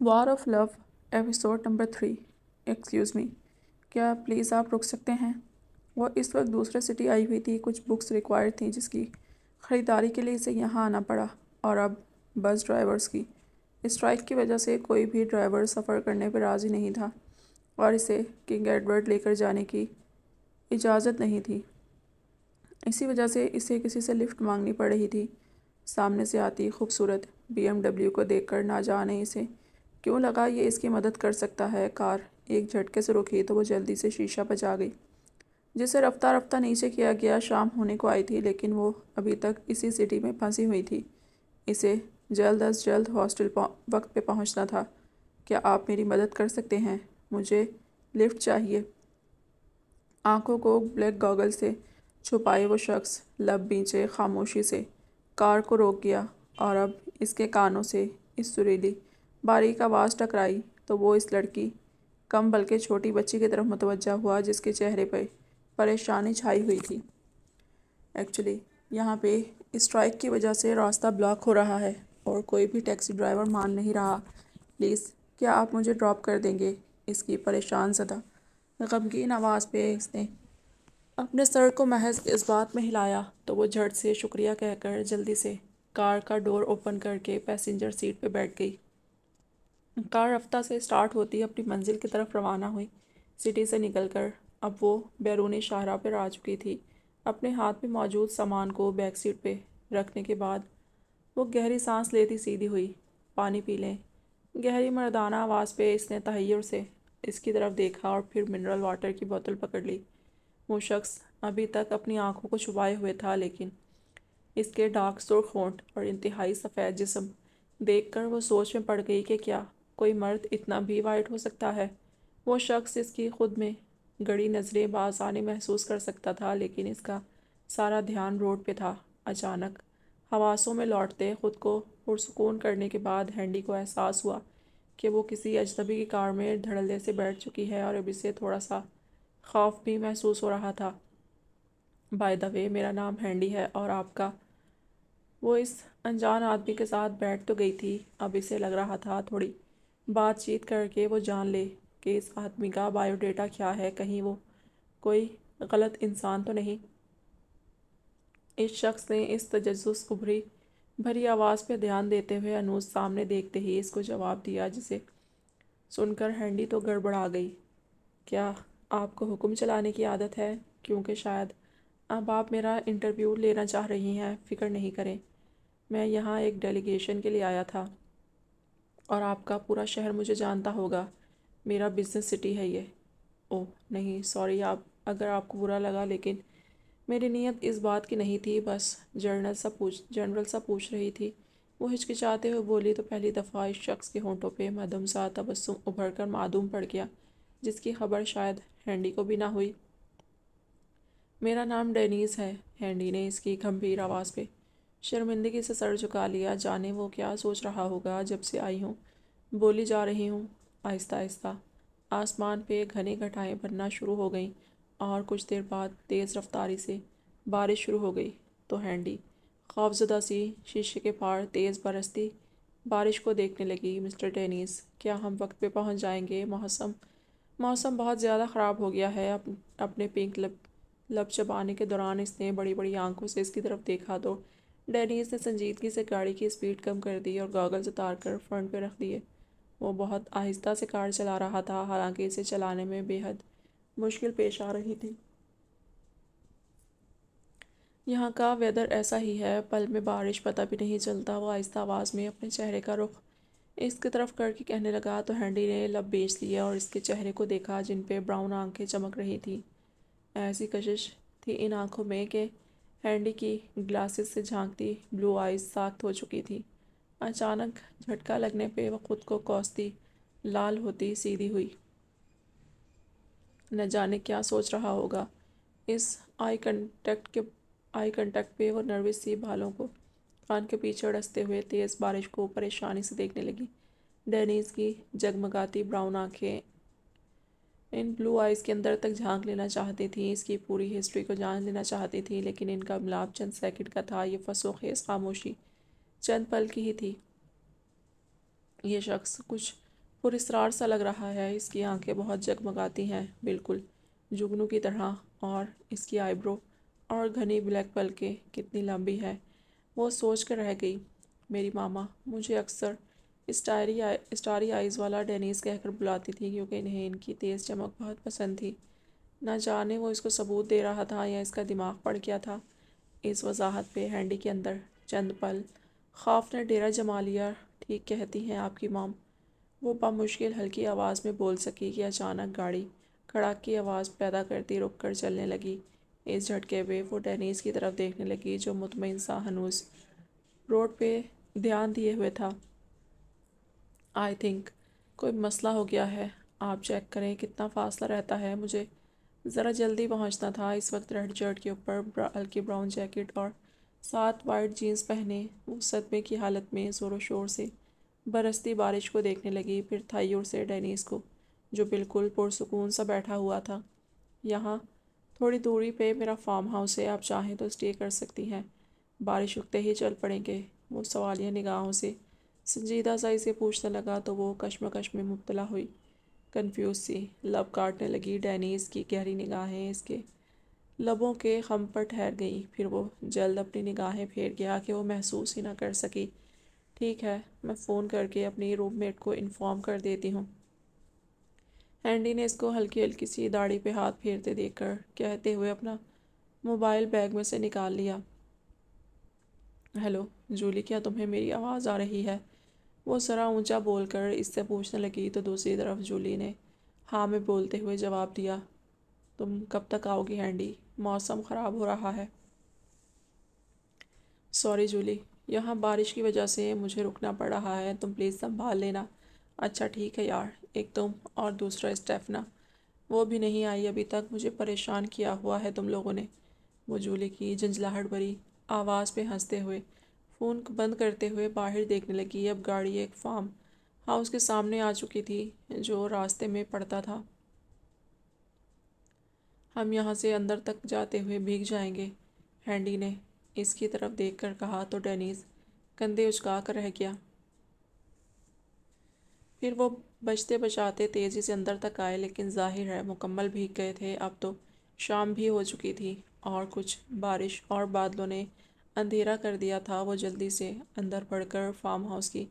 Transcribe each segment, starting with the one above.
War of love episode number 3۔ Excuse me, کیا please آپ رک سکتے ہیں؟ وہ اس وقت دوسرے سٹی آئی ہوئی تھی، کچھ بکس ریکوائرڈ تھیں جس کی خریداری کے لیے اسے یہاں آنا پڑا، اور اب بس ڈرائیورز کی اسٹرائک کی وجہ سے کوئی بھی ڈرائیور سفر کرنے پہ راضی نہیں تھا، اور اسے کنگ ایڈورڈ لے کر جانے کی اجازت نہیں تھی۔ اسی وجہ سے اسے کسی سے لفٹ مانگنی پڑ رہی تھی۔ سامنے سے آتی خوبصورت BMW کو دیکھ کر نہ جانے اسے کیوں لگا یہ اس کی مدد کر سکتا ہے۔ کار ایک جھٹکے سے رکی تو وہ جلدی سے شیشہ بجا گئی، جسے رفتہ رفتہ نیچے کیا گیا۔ شام ہونے کو آئی تھی لیکن وہ ابھی تک اسی سٹی میں پھنسی ہوئی تھی۔ اسے جلد از جلد ہاسٹل وقت پہ پہنچنا تھا۔ کیا آپ میری مدد کر سکتے ہیں؟ مجھے لفٹ چاہیے۔ آنکھوں کو بلیک گاگل سے چھپائے وہ شخص لب بیچے خاموشی سے کار کو روک گیا، اور اب اس کے کانوں سے اس سریلی باریک آواز ٹکرائی تو وہ اس لڑکی کم بلکہ چھوٹی بچی کی طرف متوجہ ہوا جس کے چہرے پہ پریشانی چھائی ہوئی تھی۔ ایکچولی یہاں پہ اسٹرائک کی وجہ سے راستہ بلاک ہو رہا ہے اور کوئی بھی ٹیکسی ڈرائیور مان نہیں رہا۔ پلیز کیا آپ مجھے ڈراپ کر دیں گے؟ اس کی پریشان زدہ غمگین آواز پہ اس نے اپنے سر کو محض اس بات میں ہلایا تو وہ جھٹ سے شکریہ کہہ کر جلدی سے کار کا ڈور اوپن کر کے پیسنجر سیٹ پہ بیٹھ گئی۔ کار رفتہ سے سٹارٹ ہوتی اپنی منزل کی طرف روانہ ہوئی۔ سٹی سے نکل کر اب وہ بیرونی شاہراہ پر آ چکی تھی۔ اپنے ہاتھ میں موجود سامان کو بیک سیٹ پہ رکھنے کے بعد وہ گہری سانس لیتی سیدھی ہوئی۔ پانی پی لیں، گہری مردانہ آواز پہ اس نے تحیر سے اس کی طرف دیکھا اور پھر منرل واٹر کی بوتل پکڑ لی۔ وہ شخص ابھی تک اپنی آنکھوں کو چھپائے ہوئے تھا، لیکن اس کے ڈارک سرخ ہونٹ اور انتہائی سفید جسم دیکھ کر وہ سوچ میں پڑ گئی کہ کیا کوئی مرد اتنا بھی وائٹ ہو سکتا ہے۔ وہ شخص اس کی خود میں گڑی نظریں بآسانی محسوس کر سکتا تھا، لیکن اس کا سارا دھیان روڈ پہ تھا۔ اچانک حواسوں میں لوٹتے خود کو پرسکون کرنے کے بعد ہینڈی کو احساس ہوا کہ وہ کسی اجنبی کی کار میں دھڑلے سے بیٹھ چکی ہے اور اب اسے تھوڑا سا خوف بھی محسوس ہو رہا تھا۔ بائی دا وے، میرا نام ہینڈی ہے اور آپ کا؟ وہ اس انجان آدمی کے ساتھ بیٹھ تو گئی تھی، اب اسے لگ رہا تھا تھوڑی بات چیت کر کے وہ جان لے کہ اس آدمی کا بائیو ڈیٹا کیا ہے، کہیں وہ کوئی غلط انسان تو نہیں۔ اس شخص نے اس تجسس بھری آواز پہ دھیان دیتے ہوئے انوس سامنے دیکھتے ہی اس کو جواب دیا، جسے سن کر ہینڈی تو گڑبڑا گئی۔ کیا آپ کو حکم چلانے کی عادت ہے؟ کیونکہ شاید اب آپ میرا انٹرویو لینا چاہ رہی ہیں۔ فکر نہیں کریں، میں یہاں ایک ڈیلیگیشن کے لیے آیا تھا اور آپ کا پورا شہر مجھے جانتا ہوگا، میرا بزنس سٹی ہے یہ۔ اوہ نہیں، سوری اگر آپ کو برا لگا، لیکن میری نیت اس بات کی نہیں تھی، بس جنرل سا پوچھ رہی تھی۔ وہ ہچکچاتے ہوئے بولی تو پہلی دفعہ اس شخص کے ہونٹوں پہ مدھم سا تبسم ابھر کر معدوم پڑ گیا، جس کی خبر شاید ہینڈی کو بھی نہ ہوئی۔ میرا نام ڈینیز ہے، ہینڈی نے اس کی گمبھیر آواز پہ شرمندگی سے سر جھکا لیا۔ جانے وہ کیا سوچ رہا ہوگا، جب سے آئی ہوں بولی جا رہی ہوں۔ آہستہ آہستہ آسمان پہ گھنی گھٹائیں بننا شروع ہو گئیں اور کچھ دیر بعد تیز رفتاری سے بارش شروع ہو گئی تو ہینڈی خوفزدہ سی شیشے کے پار تیز برستی بارش کو دیکھنے لگی۔ مسٹر ڈینیز، کیا ہم وقت پہ پہنچ جائیں گے؟ موسم بہت زیادہ خراب ہو گیا ہے۔ اپنے پنک لب چبانے کے دوران اس نے بڑی بڑی آنکھوں سے اس کی طرف دیکھا تو ڈینیز نے سنجیدگی سے گاڑی کی اسپیڈ کم کر دی اور گاگلز اتار کر فرنٹ پہ رکھ دیے۔ وہ بہت آہستہ سے کار چلا رہا تھا، حالانکہ اسے چلانے میں بے حد مشکل پیش آ رہی تھی۔ یہاں کا ویدر ایسا ہی ہے، پل میں بارش پتہ بھی نہیں چلتا۔ وہ آہستہ آواز میں اپنے چہرے کا رخ اس کی طرف کر کے کہنے لگا تو ہینڈی نے لب بیچ لیے اور اس کے چہرے کو دیکھا جن پہ براؤن آنکھیں چمک رہی تھیں۔ ایسی کشش تھی ان آنکھوں میں کہ ہینڈی کی گلاسز سے جھانکتی بلو آئیز ساخت ہو چکی تھی۔ اچانک جھٹکا لگنے پہ وہ خود کو کوستی لال ہوتی سیدھی ہوئی۔ نہ جانے کیا سوچ رہا ہوگا۔ اس آئی کنٹیکٹ پہ وہ نروس سی بالوں کو کان کے پیچھے اڑستے ہوئے تیز بارش کو پریشانی سے دیکھنے لگی۔ ڈینیز کی جگمگاتی براؤن آنکھیں ان بلو آئیز کے اندر تک جھانک لینا چاہتی تھیں، اس کی پوری ہسٹری کو جان لینا چاہتی تھیں، لیکن ان کا ملاپ چند سیکنڈ کا تھا۔ یہ فسو خیز خاموشی چند پل کی ہی تھی۔ یہ شخص کچھ پراسرار سا لگ رہا ہے۔ اس کی آنکھیں بہت جگمگاتی ہیں، بالکل جگنو کی طرح، اور اس کی آئی برو اور گھنی بلیک پلکیں کتنی لمبی ہے۔ وہ سوچ کر رہ گئی، میری ماما مجھے اکثر اسٹاری آئیز والا ڈینیز کہہ کر بلاتی تھی، کیونکہ انہیں ان کی تیز چمک بہت پسند تھی۔ نہ جانے وہ اس کو ثبوت دے رہا تھا یا اس کا دماغ پڑ گیا تھا۔ اس وضاحت پہ ہینڈی کے اندر چند پل خوف نے ڈیرا جما لیا۔ ٹھیک کہتی ہیں آپ کی مام، وہ بمشکل ہلکی آواز میں بول سکی کہ اچانک گاڑی کڑاک کی آواز پیدا کرتی رک کر چلنے لگی۔ اس جھٹکے پہ وہ ڈینیز کی طرف دیکھنے لگی جو مطمئن سا ہنوز روڈ پہ دھیان دیے ہوئے تھا۔ آئی تھنک کوئی مسئلہ ہو گیا ہے، آپ چیک کریں کتنا فاصلہ رہتا ہے، مجھے ذرا جلدی پہنچنا تھا۔ اس وقت ریڈ شرٹ کے اوپر ہلکی براؤن جیکٹ اور ساتھ وائٹ جینز پہنے وہ صدمے کی حالت میں زور و شور سے برستی بارش کو دیکھنے لگی، پھر تھائیور سے ڈینیز کو جو بالکل پرسکون سا بیٹھا ہوا تھا۔ یہاں تھوڑی دوری پہ میرا فارم ہاؤس ہے، آپ چاہیں تو اسٹے کر سکتی ہیں، بارش رکتے ہی چل پڑیں گے۔ وہ سوالیہ نگاہوں سے سنجیدہ سا اسے پوچھنے لگا تو وہ کشمکش میں مبتلا ہوئی، کنفیوز سی لب کاٹنے لگی۔ ڈینیز کی گہری نگاہیں اس کے لبوں کے خم پر ٹھہر گئیں، پھر وہ جلد اپنی نگاہیں پھیر گیا کہ وہ محسوس ہی نہ کر سکی۔ ٹھیک ہے، میں فون کر کے اپنی روم میٹ کو انفارم کر دیتی ہوں۔ ہینڈی نے اس کو ہلکی ہلکی سی داڑھی پہ ہاتھ پھیرتے دیکھ کر کہتے ہوئے اپنا موبائل بیگ میں سے نکال لیا۔ ہیلو جولی، کیا تمہیں میری آواز آ رہی ہے؟ وہ ذرا اونچا بول کر اس سے پوچھنے لگی تو دوسری طرف جولی نے ہاں میں بولتے ہوئے جواب دیا۔ تم کب تک آؤ گی ہینڈی؟ موسم خراب ہو رہا ہے۔ سوری جولی، یہاں بارش کی وجہ سے مجھے رکنا پڑ رہا ہے، تم پلیز سنبھال لینا۔ اچھا ٹھیک ہے یار، ایک تم اور دوسرا اسٹیفنا، وہ بھی نہیں آئی ابھی تک، مجھے پریشان کیا ہوا ہے تم لوگوں نے۔ وہ جولی کی جھنجھلاہٹ بھری آواز پہ ہنستے ہوئے فون بند کرتے ہوئے باہر دیکھنے لگی۔ اب گاڑی ایک فارم ہاؤس کے سامنے آ چکی تھی جو راستے میں پڑتا تھا۔ ہم یہاں سے اندر تک جاتے ہوئے بھیگ جائیں گے، ہینڈی نے اس کی طرف دیکھ کر کہا تو ڈینیز کندھے اچکا کر رہ گیا۔ پھر وہ بچتے بچاتے تیزی سے اندر تک آئے، لیکن ظاہر ہے مکمل بھیگ گئے تھے۔ اب تو شام بھی ہو چکی تھی اور کچھ بارش اور بادلوں نے اندھیرا کر دیا تھا۔ وہ جلدی سے اندر بڑھ کر فارم ہاؤس کی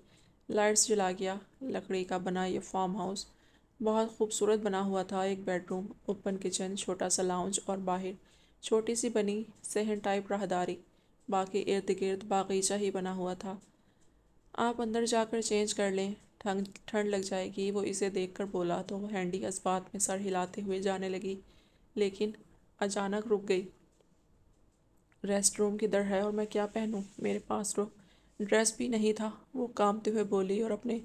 لائٹس جلا گیا۔ لکڑی کا بنا یہ فارم ہاؤس بہت خوبصورت بنا ہوا تھا۔ ایک بیڈ روم، اوپن کچن، چھوٹا سا لاؤنج اور باہر چھوٹی سی بنی صحن ٹائپ راہداری، باقی ارد گرد باغیچہ ہی بنا ہوا تھا۔ آپ اندر جا کر چینج کر لیں، ٹھنڈ لگ جائے گی، وہ اسے دیکھ کر بولا تو ہینڈی اس بات میں سر ہلاتے ہوئے جانے لگی، لیکن اچانک رک گئی۔ ریسٹ روم کدھر ہے اور میں کیا پہنوں؟ میرے پاس تو ڈریس بھی نہیں تھا، وہ کانپتے ہوئے بولی اور اپنے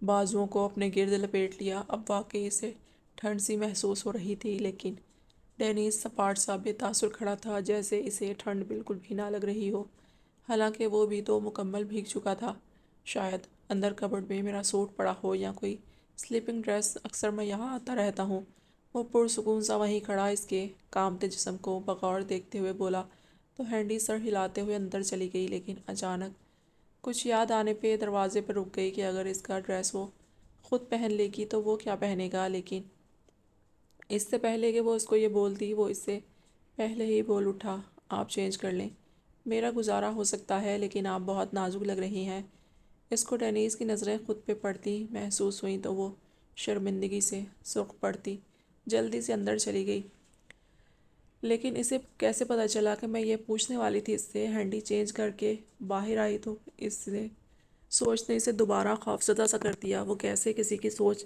بازوؤں کو اپنے گرد لپیٹ لیا۔ اب واقعی اسے ٹھنڈ سی محسوس ہو رہی تھی، لیکن ڈینیز سپاٹ سا بے تاثر کھڑا تھا، جیسے اسے ٹھنڈ بالکل بھی نہ لگ رہی ہو، حالانکہ وہ بھی تو مکمل بھیگ چکا تھا۔ شاید اندر کبرڈ میں میرا سوٹ پڑا ہو یا کوئی سلیپنگ ڈریس، اکثر میں یہاں آتا رہتا ہوں۔ وہ پرسکون سا وہیں کھڑا اس کے کانپتے جسم کو بغور دیکھتے ہوئے بولا تو ہینڈی سر ہلاتے ہوئے اندر چلی گئی، لیکن اچانک کچھ یاد آنے پہ دروازے پر رک گئی کہ اگر اس کا ڈریس وہ خود پہن لے گی تو وہ کیا پہنے گا۔ لیکن اس سے پہلے کہ وہ اس کو یہ بولتی، وہ اس سے پہلے ہی بول اٹھا، آپ چینج کر لیں، میرا گزارا ہو سکتا ہے، لیکن آپ بہت نازک لگ رہی ہیں۔ اس کو ڈینیز کی نظریں خود پہ پڑتی محسوس ہوئیں تو وہ شرمندگی سے سرخ پڑتی جلدی سے اندر چلی گئی۔ لیکن اسے کیسے پتہ چلا کہ میں یہ پوچھنے والی تھی اس سے؟ ہینڈی چینج کر کے باہر آئی تو اس نے سوچ نے اسے دوبارہ خوفزدہ سا کر دیا۔ وہ کیسے کسی کی سوچ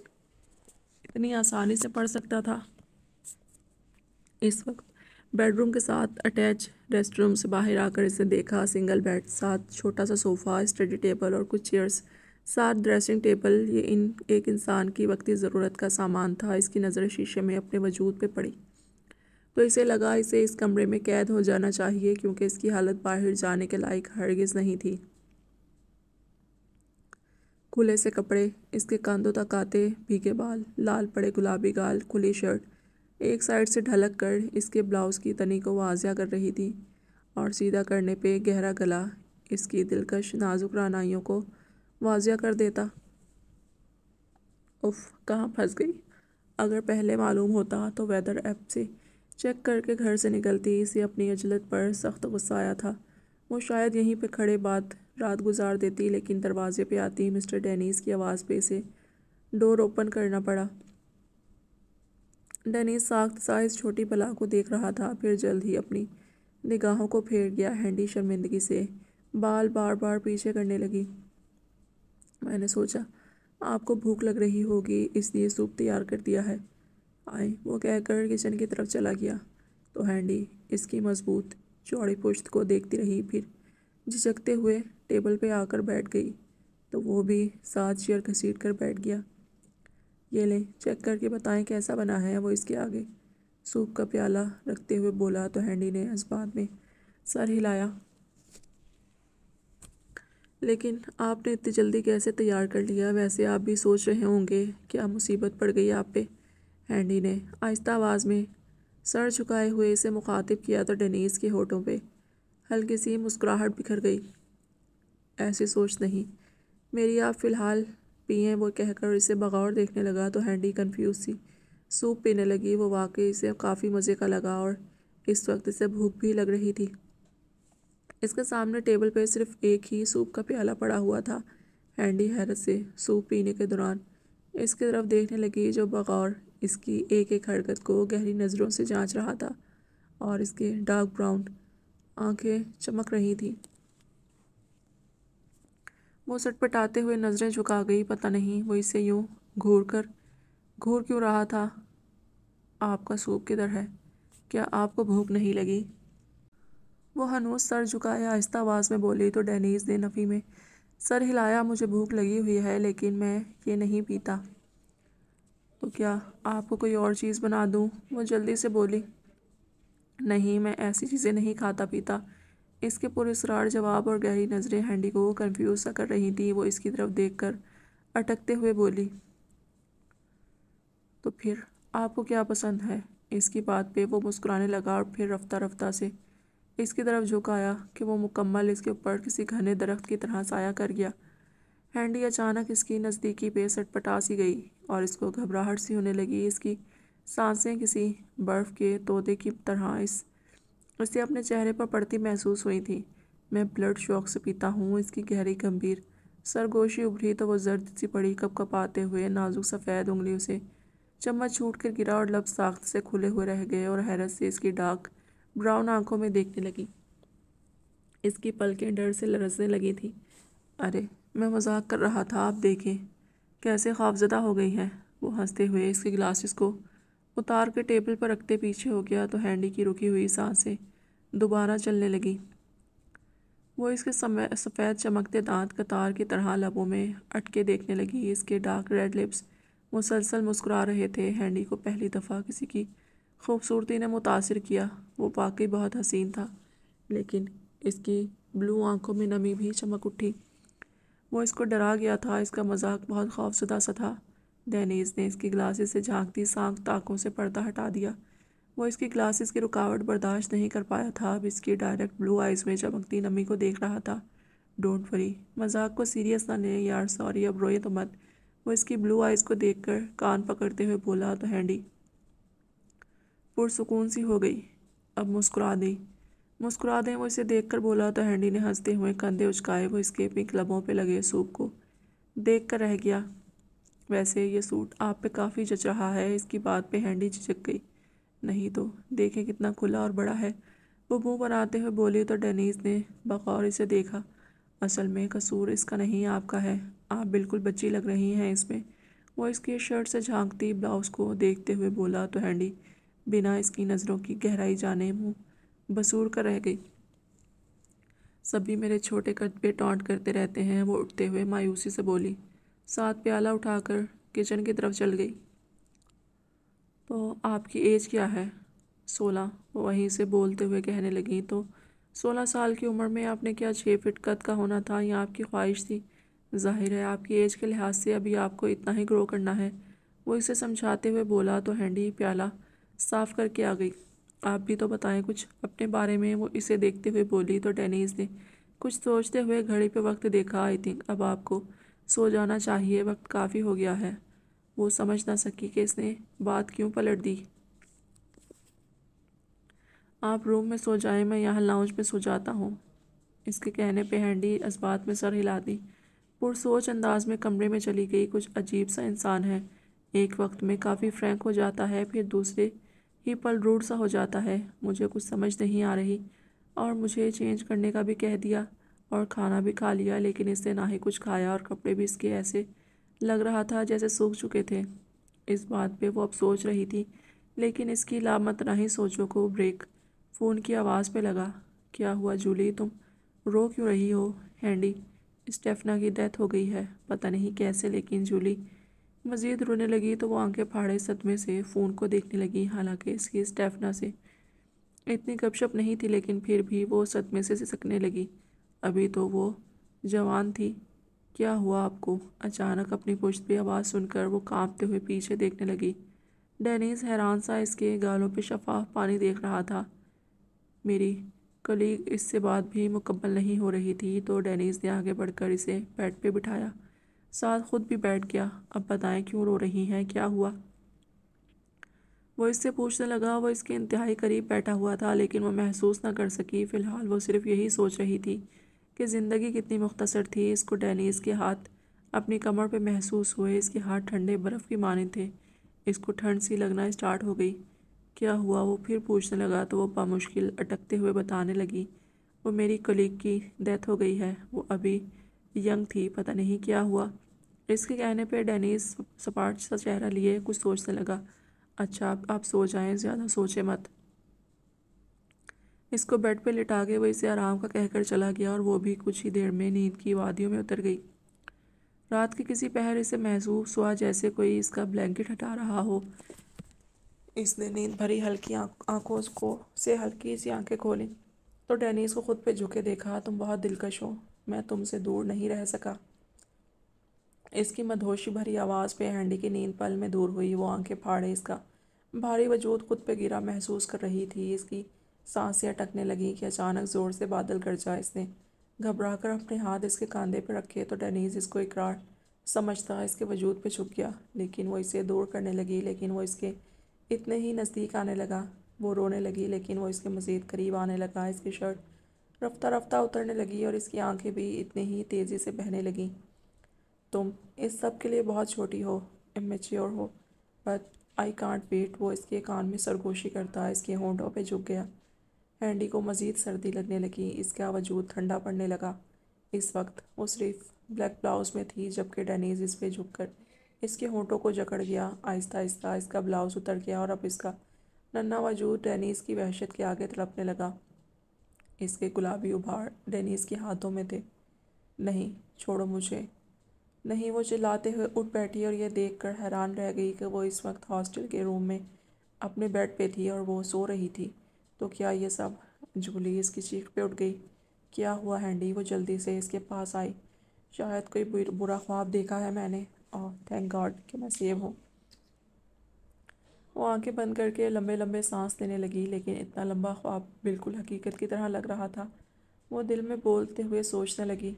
اتنی آسانی سے پڑھ سکتا تھا؟ اس وقت بیڈ روم کے ساتھ اٹیچ ریسٹ روم سے باہر آ کر اس نے دیکھا سنگل بیڈ، ساتھ چھوٹا سا صوفہ، اسٹڈی ٹیبل اور کچھ چیئرز، ساتھ ڈریسنگ ٹیبل۔ یہ ایک انسان کی وقتی ضرورت کا سامان تھا۔ اس کی نظر شیشے میں اپنے وجود پہ پڑی تو اسے لگا اسے اس کمرے میں قید ہو جانا چاہیے، کیونکہ اس کی حالت باہر جانے کے لائق ہرگز نہیں تھی۔ کھلے سے کپڑے اس کے کاندھوں تک آتے، بھیگے بال، لال پڑے گلابی گال، کھلی شرٹ ایک سائیڈ سے ڈھلک کر اس کے بلاؤز کی تنی کو واضح کر رہی تھی، اور سیدھا کرنے پہ گہرا گلا اس کی دلکش نازک رعنائیوں کو واضح کر دیتا۔ اف کہاں پھنس گئی۔ اگر پہلے معلوم ہوتا تو ویدر ایپ سے چیک کر کے گھر سے نکلتی۔ اسے اپنی عجلت پر سخت غصہ آیا تھا۔ وہ شاید یہیں پہ کھڑے رات گزار دیتی، لیکن دروازے پہ آتی مسٹر ڈینیز کی آواز پہ اسے ڈور اوپن کرنا پڑا۔ ڈینیز ساخت سائز چھوٹی بلا کو دیکھ رہا تھا، پھر جلد ہی اپنی نگاہوں کو پھیر گیا۔ ہینڈی شرمندگی سے بال بار بار پیچھے کرنے لگی۔ میں نے سوچا آپ کو بھوک لگ رہی ہوگی، اس لیے سوپ تیار کر دیا ہے، آئیں، وہ کہہ کر کچن کی طرف چلا گیا تو ہینڈی اس کی مضبوط چوڑی پشت کو دیکھتی رہی، پھر جھجکتے ہوئے ٹیبل پہ آ کر بیٹھ گئی تو وہ بھی ساتھ چیئر گھسیٹ کر بیٹھ گیا۔ یہ لیں، چیک کر کے بتائیں کیسا بنا ہے۔ وہ اس کے آگے سوپ کا پیالہ رکھتے ہوئے بولا تو ہینڈی نے اس بات میں سر ہلایا۔ لیکن آپ نے اتنی جلدی کیسے تیار کر لیا؟ ویسے آپ بھی سوچ رہے ہوں گے کیا مصیبت پڑ گئی آپ پہ؟ ہینڈی نے آہستہ آواز میں سر جھکائے ہوئے اسے مخاطب کیا تو ڈینیز کے ہونٹوں پہ ہلکی سی مسکراہٹ بکھر گئی۔ ایسی سوچ نہیں، میری آپ فی الحال پئیں، وہ کہہ کر اسے بغور دیکھنے لگا تو ہینڈی کنفیوز سی سوپ پینے لگی۔ وہ واقعی اسے کافی مزے کا لگا اور اس وقت اسے بھوک بھی لگ رہی تھی۔ اس کے سامنے ٹیبل پہ صرف ایک ہی سوپ کا پیالہ پڑا ہوا تھا۔ ہینڈی حیرت سے سوپ پینے کے دوران اس کی طرف دیکھنے لگی جو بغور اس کی ایک ایک حرکت کو گہری نظروں سے جانچ رہا تھا، اور اس کے ڈارک براؤن آنکھیں چمک رہی تھیں۔ وہ سٹپٹاتے ہوئے نظریں جھکا گئی، پتہ نہیں وہ اسے یوں گھور کیوں رہا تھا۔ آپ کا سوپ کدھر ہے؟ کیا آپ کو بھوک نہیں لگی؟ وہ ہنوز سر جھکائے آہستہ آواز میں بولی تو ڈینیز نے نفی میں سر ہلایا۔ مجھے بھوک لگی ہوئی ہے لیکن میں یہ نہیں پیتا۔ تو کیا آپ کو کوئی اور چیز بنا دوں؟ وہ جلدی سے بولی۔ نہیں، میں ایسی چیزیں نہیں کھاتا پیتا۔ اس کے پراسرار جواب اور گہری نظریں ہینڈی کو کنفیوز سا کر رہی تھیں۔ وہ اس کی طرف دیکھ کر اٹکتے ہوئے بولی، تو پھر آپ کو کیا پسند ہے؟ اس کی بات پہ وہ مسکرانے لگا اور پھر رفتہ رفتہ سے اس کی طرف جھکایا کہ وہ مکمل اس کے اوپر کسی گھنے درخت کی طرح سایہ کر گیا۔ ہینڈی اچانک اس کی نزدیکی پہ سٹپٹا سی گئی اور اس کو گھبراہٹ سی ہونے لگی۔ اس کی سانسیں کسی برف کے تودے کی طرح اسے اپنے چہرے پر پڑتی محسوس ہوئی تھی۔ میں بلڈ شوق سے پیتا ہوں۔ اس کی گہری گمبھیر سرگوشی ابھری تو وہ زرد سی پڑی کپ کپاتے ہوئے نازک سفید انگلیوں سے چمچ چھوٹ کر گرا اور لب ساخت سے کھلے ہوئے رہ گئے اور حیرت سے اس کی ڈارک براؤن آنکھوں میں دیکھنے لگی۔ اس کی پلکیں ڈر سے لرزنے لگی تھیں۔ ارے میں مذاق کر رہا تھا، آپ دیکھیں کیسے خوفزدہ ہو گئی ہیں۔ وہ ہنستے ہوئے اس کے گلاسز کو اتار کے ٹیبل پر رکھتے پیچھے ہو گیا تو ہینڈی کی رکی ہوئی سانسیں دوبارہ چلنے لگی۔ وہ اس کے سفید چمکتے دانت قطار کی طرح لبوں میں اٹکے دیکھنے لگی۔ اس کے ڈارک ریڈ لپس مسلسل مسکرا رہے تھے۔ ہینڈی کو پہلی دفعہ کسی کی خوبصورتی نے متاثر کیا۔ وہ واقعی بہت حسین تھا، لیکن اس کی بلو آنکھوں میں نمی بھی چمک اٹھی۔ وہ اس کو ڈرا گیا تھا، اس کا مذاق بہت خوفزدہ سا تھا۔ ڈینیز نے اس کی گلاسز سے جھانکتی سانکھ آنکھوں سے پردہ ہٹا دیا۔ وہ اس کی گلاسز کی رکاوٹ برداشت نہیں کر پایا تھا، اب اس کی ڈائریکٹ بلو آئیز میں چمکتی نمی کو دیکھ رہا تھا۔ ڈونٹ وری، مذاق کو سیریس نہ لیں یار، سوری، اب روئے تو مت۔ وہ اس کی بلو آئیز کو دیکھ کر کان پکڑتے ہوئے بولا تو ہینڈی پرسکون سی ہو گئی۔ اب مسکرا دیں، وہ اسے دیکھ کر بولا تو ہینڈی نے ہنستے ہوئے کندھے اچکائے۔ وہ اس کے پنک لبوں پہ لگے سوپ کو دیکھ کر رہ گیا۔ ویسے یہ سوٹ آپ پہ کافی جچ رہا ہے۔ اس کی بات پہ ہینڈی جھجک گئی۔ نہیں تو دیکھیں کتنا کھلا اور بڑا ہے، وہ منہ بناتے ہوئے بولی تو ڈینیز نے بغور اسے دیکھا۔ اصل میں قصور اس کا نہیں آپ کا ہے، آپ بالکل بچی لگ رہی ہیں اس میں۔ وہ اس کی شرٹ سے جھانکتی بلاؤز کو دیکھتے ہوئے بولا تو ہینڈی بنا اس کی نظروں کی گہرائی جانے منہ بسور کر رہ گئی۔ سبھی میرے چھوٹے قد پہ ٹانٹ کرتے رہتے ہیں، وہ اٹھتے ہوئے مایوسی سے بولی، ساتھ پیالہ اٹھا کر کچن کی طرف چل گئی۔ تو آپ کی ایج کیا ہے؟ 16، وہ وہیں سے بولتے ہوئے کہنے لگیں۔ تو 16 سال کی عمر میں آپ نے کیا 6 فٹ قد کا ہونا تھا یا آپ کی خواہش تھی؟ ظاہر ہے آپ کی ایج کے لحاظ سے ابھی آپ کو اتنا ہی گرو کرنا ہے، وہ اسے سمجھاتے ہوئے بولا تو ہینڈی پیالہ صاف کر کے آ گئی۔ آپ بھی تو بتائیں کچھ اپنے بارے میں، وہ اسے دیکھتے ہوئے بولی تو ڈینیز نے کچھ سوچتے ہوئے گھڑی پہ وقت دیکھا۔ آئی تھنک اب آپ کو سو جانا چاہیے، وقت کافی ہو گیا ہے۔ وہ سمجھ نہ سکی کہ اس نے بات کیوں پلٹ دی۔ آپ روم میں سو جائیں، میں یہاں لاؤنج میں سو جاتا ہوں۔ اس کے کہنے پہ ہینڈی اس بات میں سر ہلا دی، پرسوچ انداز میں کمرے میں چلی گئی۔ کچھ عجیب سا انسان ہے، ایک وقت میں کافی فرینک ہو جاتا ہے، پھر دوسرے ہی پل روڈ سا ہو جاتا ہے۔ مجھے کچھ سمجھ نہیں آ رہی، اور مجھے چینج کرنے کا بھی کہہ دیا اور کھانا بھی کھا لیا، لیکن اس نے نہ ہی کچھ کھایا، اور کپڑے بھی اس کے ایسے لگ رہا تھا جیسے سوکھ چکے تھے۔ اس بات پہ وہ اب سوچ رہی تھی، لیکن اس کی لامتناہی سوچوں کو بریک فون کی آواز پہ لگا۔ کیا ہوا جولی، تم رو کیوں رہی ہو؟ ہینڈی، اسٹیفنا کی ڈیتھ ہو گئی ہے، پتہ نہیں کیسے، لیکن جولی مزید رونے لگی تو وہ آنکھیں پھاڑے صدمے سے فون کو دیکھنے لگی۔ حالانکہ اس کی اسٹیفنا سے اتنی گپ شپ نہیں تھی، لیکن پھر بھی وہ صدمے سے سسکنے لگی۔ ابھی تو وہ جوان تھی۔ کیا ہوا آپ کو؟ اچانک اپنی پشت پہ آواز سن کر وہ کانپتے ہوئے پیچھے دیکھنے لگی۔ ڈینیز حیران سا اس کے گالوں پہ شفاف پانی دیکھ رہا تھا۔ میری کلیگ اس سے بات بھی مکمل نہیں ہو رہی تھی تو ڈینیز نے آگے بڑھ کر اسے بیڈ پہ بٹھایا، ساتھ خود بھی بیٹھ گیا۔ اب بتائیں کیوں رو رہی ہیں، کیا ہوا؟ وہ اس سے پوچھنے لگا۔ وہ اس کے انتہائی قریب بیٹھا ہوا تھا، لیکن وہ محسوس نہ کر سکی۔ فی الحال وہ صرف یہی سوچ رہی تھی کہ زندگی کتنی مختصر تھی۔ اس کو ڈینیز کے ہاتھ اپنی کمر پہ محسوس ہوئے، اس کے ہاتھ ٹھنڈے برف کی مانند تھے۔ اس کو ٹھنڈ سی لگنا اسٹارٹ ہو گئی۔ کیا ہوا؟ وہ پھر پوچھنے لگا تو وہ بمشکل اٹکتے ہوئے بتانے لگی، وہ میری کلیگ کی ڈیتھ ہو گئی ہے، وہ ابھی ینگ تھی، پتہ نہیں کیا ہوا۔ اس کے کہنے پہ ڈینیز سپاٹ سا چہرہ لیے کچھ سوچنے لگا۔ اچھا اب آپ سو جائیں، زیادہ سوچیں مت۔ اس کو بیڈ پہ لٹا کے وہ اسے آرام کا کہہ کر چلا گیا، اور وہ بھی کچھ ہی دیر میں نیند کی وادیوں میں اتر گئی۔ رات کے کسی پہر اسے محسوس ہوا جیسے کوئی اس کا بلینکٹ ہٹا رہا ہو۔ اس نے نیند بھری ہلکی آنکھوں سے ہلکی سی آنکھیں کھولیں تو ڈینیز کو خود پہ جھکے دیکھا۔ تم بہت دلکش ہو، میں تم سے دور نہیں رہ سکا۔ اس کی مدہوشی بھری آواز پہ ہینڈی کی نیند پل میں دور ہوئی۔ وہ آنکھیں پھاڑے اس کا بھاری وجود خود پہ گرا محسوس کر رہی تھی۔ اس کی سانسیں اٹکنے لگیں کہ اچانک زور سے بادل گرجا۔ اس نے گھبرا کر اپنے ہاتھ اس کے کاندھے پہ رکھے تو ڈینیز اس کو اقرار سمجھتا اس کے وجود پہ چھپ گیا، لیکن وہ اسے دور کرنے لگی، لیکن وہ اس کے اتنے ہی نزدیک آنے لگا۔ وہ رونے لگی، لیکن وہ اس کے مزید قریب آنے لگا۔ اس کی شرٹ رفتہ رفتہ اترنے لگی اور اس کی آنکھیں بھی اتنی ہی تیزی سے بہنے لگیں۔ تم اس سب کے لیے بہت چھوٹی ہو، امیچیور ہو، بٹ آئی کانٹ ویٹ۔ وہ اس کے کان میں سرگوشی کرتا اس کے ہونٹوں پہ جھک گیا۔ ہینڈی کو مزید سردی لگنے لگی، اس کا وجود ٹھنڈا پڑنے لگا۔ اس وقت وہ صرف بلیک بلاؤز میں تھی، جبکہ ڈینیز اس پہ جھک کر اس کے ہونٹوں کو جکڑ گیا۔ آہستہ آہستہ اس کا بلاؤز اتر گیا اور اب اس کا ننھا وجود ڈینیز کی وحشت کے آگے تڑپنے لگا۔ اس کے گلابی ابھار ڈینیز کے ہاتھوں میں تھے۔ نہیں، چھوڑو مجھے، نہیں۔ وہ چلاتے ہوئے اٹھ بیٹھی اور یہ دیکھ کر حیران رہ گئی کہ وہ اس وقت ہاسٹل کے روم میں اپنے بیڈ پہ تھی اور وہ سو رہی تھی۔ تو کیا یہ سب؟ جولی اس کی چیخ پہ اٹھ گئی۔ کیا ہوا ہینڈی؟ وہ جلدی سے اس کے پاس آئی۔ شاید کوئی برا خواب دیکھا ہے میں نے، اوہ تھینک گاڈ کہ میں سیو ہوں۔ وہ آنکھیں بند کر کے لمبے لمبے سانس لینے لگی، لیکن اتنا لمبا خواب بالکل حقیقت کی طرح لگ رہا تھا۔ وہ دل میں بولتے ہوئے سوچنے لگی،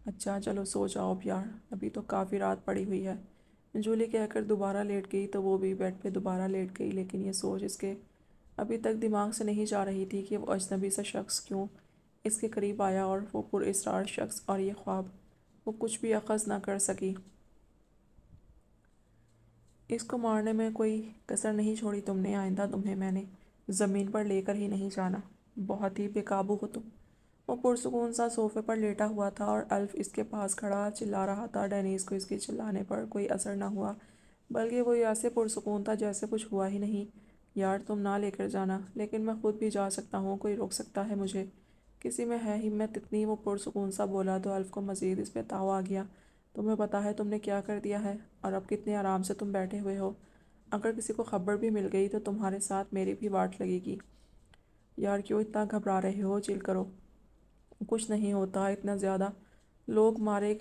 اچھا چلو سو جاؤ اب یار، ابھی تو کافی رات پڑی ہوئی ہے۔ جولی کہہ کر دوبارہ لیٹ گئی تو وہ بھی بیڈ پہ دوبارہ لیٹ گئی، لیکن یہ سوچ اس کے ابھی تک دماغ سے نہیں جا رہی تھی کہ وہ اجنبی سا شخص کیوں اس کے قریب آیا، اور وہ پر اسرار شخص اور یہ خواب۔ وہ کچھ بھی اخذ نہ کر سکی۔ اس کو مارنے میں کوئی کسر نہیں چھوڑی تم نے، آئندہ تمہیں میں نے زمین پر لے کر ہی نہیں جانا۔ بہت ہی بے قابو ہو تم۔ وہ پرسکون سا صوفے پر لیٹا ہوا تھا اور الف اس کے پاس کھڑا چلا رہا تھا۔ ڈینیز کو اس کے چلانے پر کوئی اثر نہ ہوا، بلکہ وہ ایسے پرسکون تھا جیسے کچھ ہوا ہی نہیں۔ یار تم نہ لے کر جانا، لیکن میں خود بھی جا سکتا ہوں، کوئی روک سکتا ہے مجھے؟ کسی میں ہے ہمت اتنی؟ وہ پرسکون سا بولا تو الف کو مزید اس پہ تاؤ آ گیا۔ تمہیں پتہ ہے تم نے کیا کر دیا ہے، اور اب کتنے آرام سے تم بیٹھے ہوئے ہو؟ اگر کسی کو خبر بھی مل گئی تو تمہارے ساتھ میری بھی واٹ لگے گی۔ یار کیوں اتنا گھبرا رہے ہو؟ چل کرو، کچھ نہیں ہوتا، اتنا زیادہ لوگ مارے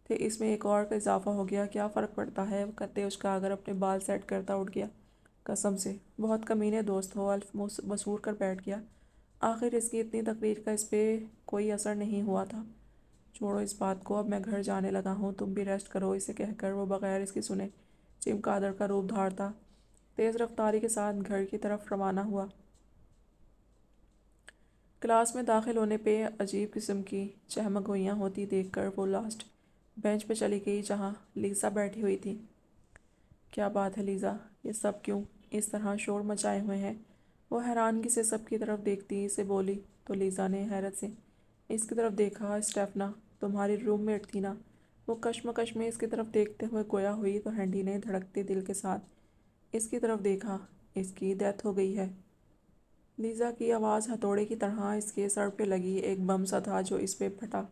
تھے، اس میں ایک اور کا اضافہ ہو گیا، کیا فرق پڑتا ہے؟ کہتے اس کا اگر اپنے بال سیٹ کرتا اٹھ گیا۔ قسم سے بہت کمینے دوست ہو۔ الف مسور کر بیٹھ گیا۔ آخر اس کی اتنی تقریر کا اس پہ کوئی اثر نہیں ہوا تھا۔ چھوڑو اس بات کو، اب میں گھر جانے لگا ہوں، تم بھی ریسٹ کرو۔ اسے کہہ کر وہ بغیر اس کی سنے چمگادڑ کا روپ دھارتا تیز رفتاری کے ساتھ گھر کی طرف روانہ ہوا۔ کلاس میں داخل ہونے پہ عجیب قسم کی چہمگوئیاں ہوتی دیکھ کر وہ لاسٹ بینچ پہ چلی گئی جہاں لیزا بیٹھی ہوئی تھی۔ کیا بات ہے لیزا، یہ سب کیوں اس طرح شور مچائے ہوئے ہیں؟ وہ حیرانگی سے سب کی طرف دیکھتی سے بولی تو لیزا نے حیرت سے اس کی طرف دیکھا۔ اسٹیفنا تمہاری روم میٹ تھی نا؟ وہ کشمکش میں اس کی طرف دیکھتے ہوئے گویا ہوئی تو ہینڈی نے دھڑکتے دل کے ساتھ اس کی طرف دیکھا۔ اس کی ڈیتھ ہو گئی ہے۔ لیزا کی آواز ہتھوڑے کی طرح اس کے سر پہ لگی، ایک بم سا تھا جو اس پہ پھٹا۔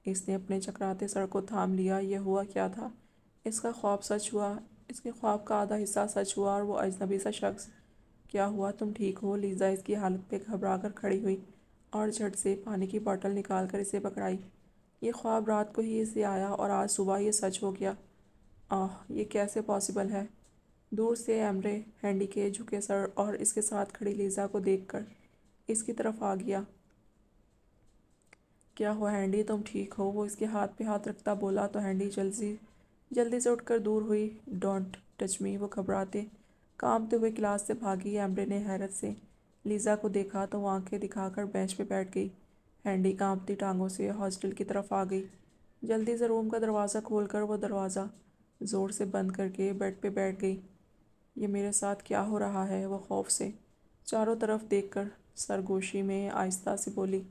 اس نے اپنے چکراتے سر کو تھام لیا۔ یہ ہوا کیا تھا؟ اس کا خواب سچ ہوا؟ اس کے خواب کا آدھا حصہ سچ ہوا اور وہ اجنبی سا شخص؟ کیا ہوا؟ تم ٹھیک ہو؟ لیزا اس کی حالت پہ گھبرا کر کھڑی ہوئی اور جھٹ سے پانی کی بوتل نکال کر اسے پکڑائی۔ یہ خواب رات کو ہی اسے آیا اور آج صبح یہ سچ ہو گیا۔ یہ کیسے پاسبل ہے؟ دور سے ایمرے ہینڈی کے جھکے سر اور اس کے ساتھ کھڑی لیزا کو دیکھ کر اس کی طرف آ گیا۔ کیا ہوا ہینڈی، تم ٹھیک ہو؟ وہ اس کے ہاتھ پہ ہاتھ رکھتا بولا تو ہینڈی جلدی سے اٹھ کر دور ہوئی۔ ڈونٹ ٹچ می، وہ گھبراتے کانپتے ہوئے کلاس سے بھاگی۔ ایمرے نے حیرت سے لیزا کو دیکھا تو وہ آنکھیں دکھا کر بینچ پہ بیٹھ گئی۔ ہینڈی کانپتی ٹانگوں سے ہاسٹل کی طرف آ گئی۔ جلدی سے روم کا دروازہ کھول کر وہ دروازہ زور سے بند کر کے بیڈ پہ بیٹھ گئی۔ یہ میرے ساتھ کیا ہو رہا ہے؟ وہ خوف سے چاروں طرف دیکھ کر سرگوشی میں آہستہ سے بولی۔